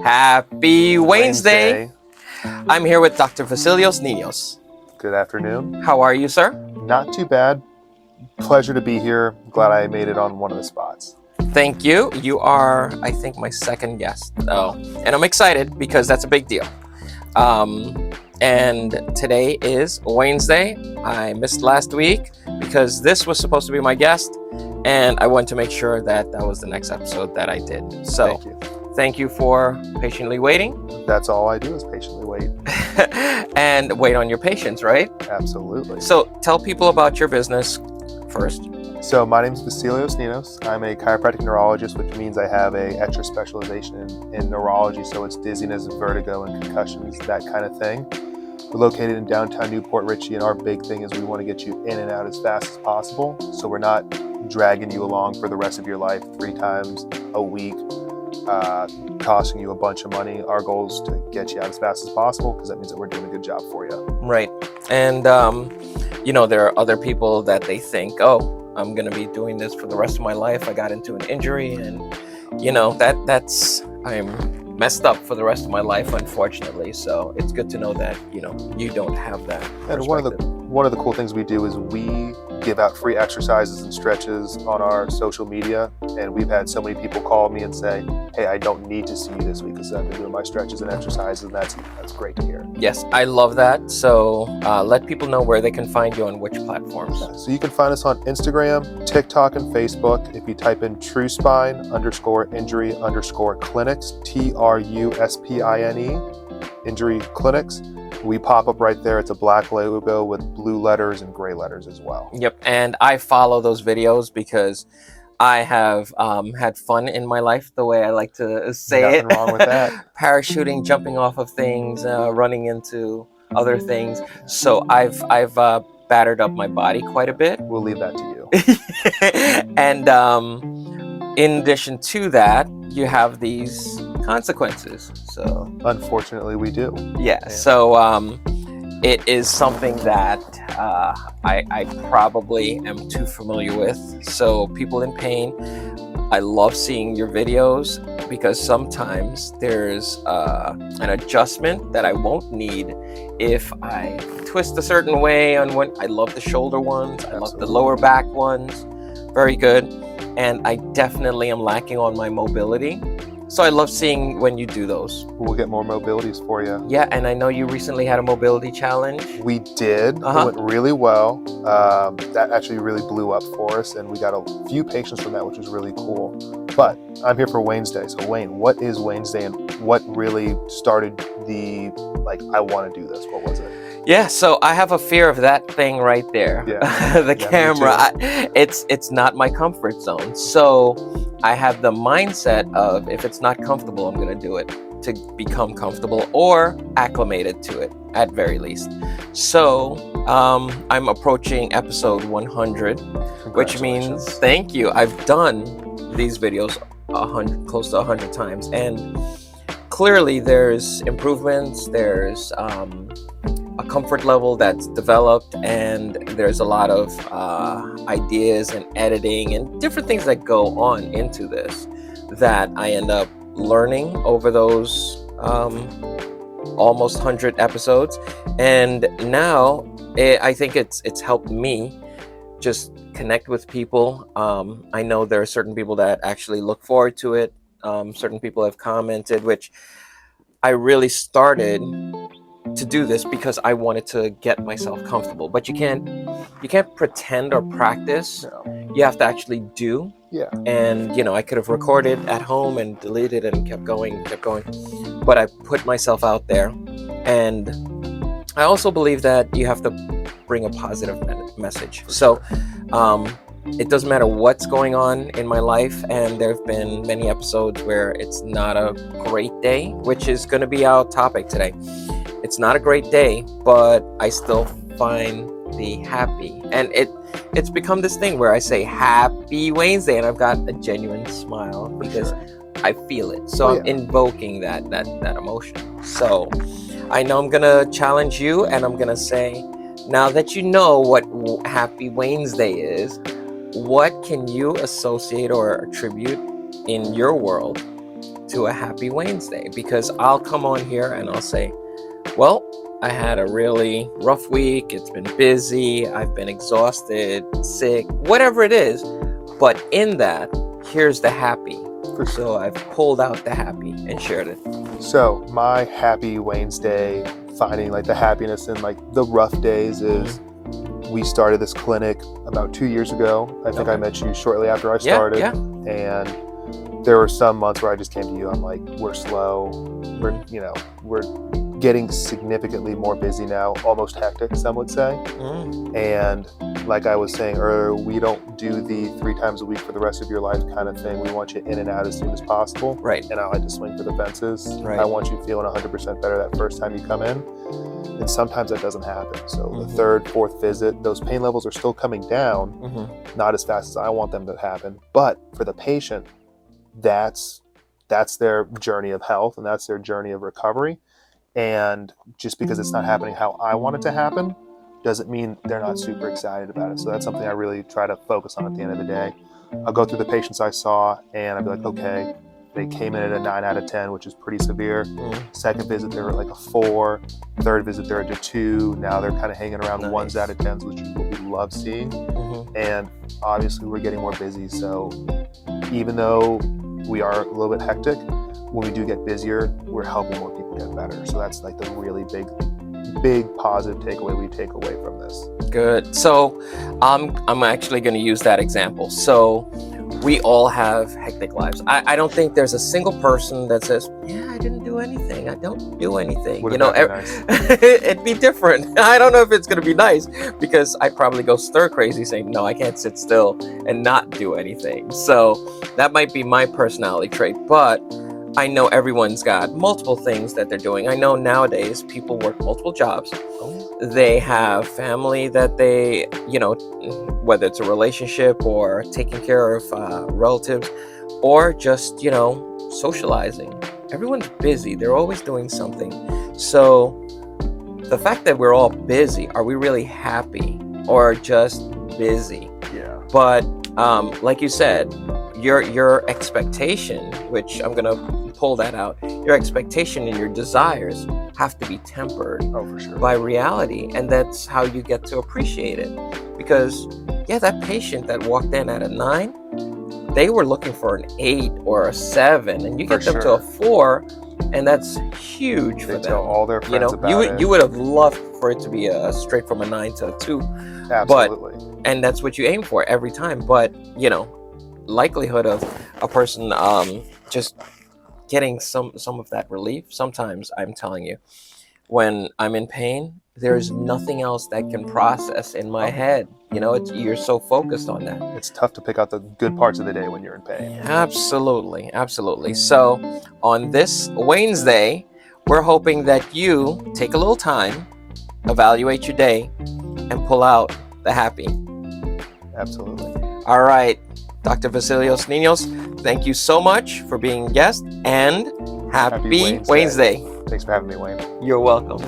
Happy Wednesday. Wednesday. I'm here with Dr. Vasilios Nenos. Good afternoon. How are you, sir? Not too bad. Pleasure to be here. Glad I made it on one of the spots. Thank you. You are, I think, my second guest. And I'm excited because that's a big deal. And today is Wednesday. I missed last week because this was supposed to be my guest, and I wanted to make sure that that was the next episode that I did. So thank you for patiently waiting. That's all I do is patiently wait. And wait on your patience, right? Absolutely. So tell people about your business first. So my name is Vasilios Nenos. I'm a chiropractic neurologist, which means I have a extra specialization in neurology. So it's dizziness, vertigo, and concussions, that kind of thing. We're located in downtown Newport Richey, and our big thing is we want to get you in and out as fast as possible. So we're not dragging you along for the rest of your life 3 times a week, costing you a bunch of money. Our goal is to get you out as fast as possible because that means that we're doing a good job for you. Right. And, there are other people that they think, oh, I'm going to be doing this for the rest of my life. I got into an injury and, I'm messed up for the rest of my life, unfortunately. So it's good to know that, you don't have that. And one of the cool things we do is we give out free exercises and stretches on our social media. And we've had so many people call me and say, hey, I don't need to see you this week because I've been doing my stretches and exercises. And that's great to hear. Yes, I love that. So let people know where they can find you on which platforms. So you can find us on Instagram, TikTok, and Facebook. If you type in TrueSpine_injury_clinics, TRUSPINE, injury clinics, we pop up right there. It's a black logo with blue letters and gray letters as well. Yep, and I follow those videos because I have had fun in my life, the way I like to say Nothing wrong with that. Parachuting, jumping off of things, running into other things. So I've battered up my body quite a bit. We'll leave that to you. And in addition to that, you have these consequences. So unfortunately, we do. Yeah. So it is something that I probably am too familiar with. So people in pain, I love seeing your videos because sometimes there's an adjustment that I won't need if I twist a certain way on one. I love the shoulder ones. I love the lower back ones. Very good. And I definitely am lacking on my mobility. So I love seeing when you do those. We'll get more mobilities for you. Yeah, and I know you recently had a mobility challenge. We did. It went really well. That actually really blew up for us, and we got a few patients from that, which was really cool. But I'm here for Wednesday. So Wayne, what is Wednesday, and what really started the, I want to do this? What was it? Yeah, so I have a fear of that thing right there. Yeah. The camera. It's not my comfort zone. So I have the mindset of if it's not comfortable, I'm going to do it to become comfortable or acclimated to it at very least. So I'm approaching episode 100, which means, thank you. I've done these videos close to 100 times. And clearly there's improvements. There's a comfort level that's developed, and there's a lot of ideas and editing and different things that go on into this that I end up learning over those almost 100 episodes. And now I think it's helped me just connect with people. I know there are certain people that actually look forward to it. Certain people have commented, which I really started to do this because I wanted to get myself comfortable. But you can't pretend or practice. No. You have to actually do. Yeah. And I could have recorded at home and deleted and kept going. But I put myself out there, and I also believe that you have to bring a positive message. So it doesn't matter what's going on in my life, and there have been many episodes where it's not a great day, which is going to be our topic today. It's not a great day, but I still find the happy. And it's become this thing where I say Happy Wednesday, and I've got a genuine smile because I feel it. So I'm invoking that emotion. So I know I'm going to challenge you, and I'm going to say, now that you know what Happy Wednesday is, what can you associate or attribute in your world to a happy Wednesday, because I'll come on here and I'll say, well, I had a really rough week. It's been busy. I've been exhausted, sick, whatever it is. But in that, here's the happy. So I've pulled out the happy and shared it. So my happy Wednesday, finding like the happiness in like the rough days, is we started this clinic about 2 years ago. I think I met you shortly after I started. Yeah. And there were some months where I just came to you. I'm like, we're slow. We're getting significantly more busy now, almost hectic, some would say. And like I was saying earlier, we don't do the 3 times a week for the rest of your life kind of thing. We want you in and out as soon as possible. Right. And I like to swing for the fences. Right. I want you feeling 100% better that first time you come in. And sometimes that doesn't happen. So the third, fourth visit, those pain levels are still coming down, not as fast as I want them to happen. But for the patient, that's their journey of health, and that's their journey of recovery. And just because it's not happening how I want it to happen doesn't mean they're not super excited about it. So that's something I really try to focus on at the end of the day. I'll go through the patients I saw and I'll be like, okay, they came in at a 9 out of 10, which is pretty severe. Second visit, they were like a 4. Third visit, they're at a 2. Now they're kind of hanging around 1s out of 10s, which is what we love seeing. And obviously we're getting more busy. So even though we are a little bit hectic, when we do get busier, we're helping more people get better. So that's like the really big positive takeaway we take away from this. Good. So I'm actually going to use that example. So we all have hectic lives. I don't think there's a single person that says, yeah, I didn't do anything. I don't do anything. Wouldn't that be nice? It'd be different. I don't know if it's going to be nice, because I'd probably go stir crazy saying, no, I can't sit still and not do anything. So that might be my personality trait, but I know everyone's got multiple things that they're doing. I know nowadays people work multiple jobs. They have family that they, whether it's a relationship or taking care of relatives, or just, socializing. Everyone's busy. They're always doing something. So the fact that we're all busy, are we really happy or just busy? Yeah. But like you said, your expectation, which I'm going to pull that out, your expectation and your desires have to be tempered for sure. by reality. And that's how you get to appreciate it. Because, that patient that walked in at a 9, they were looking for an 8 or a 7. And you get them to a 4, and that's huge for them. They tell all their friends about it. You would have loved for it to be straight from a 9 to a 2. Absolutely. And that's what you aim for every time. But, likelihood of a person just getting some of that relief. Sometimes, I'm telling you, when I'm in pain, there's nothing else that can process in my head. You're so focused on that. It's tough to pick out the good parts of the day when you're in pain. Absolutely. So on this Wednesday, we're hoping that you take a little time, evaluate your day, and pull out the happy. Absolutely. All right. Dr. Vasilios, Nenos, thank you so much for being a guest, and happy Wednesday. Thanks for having me, Wayne. You're welcome.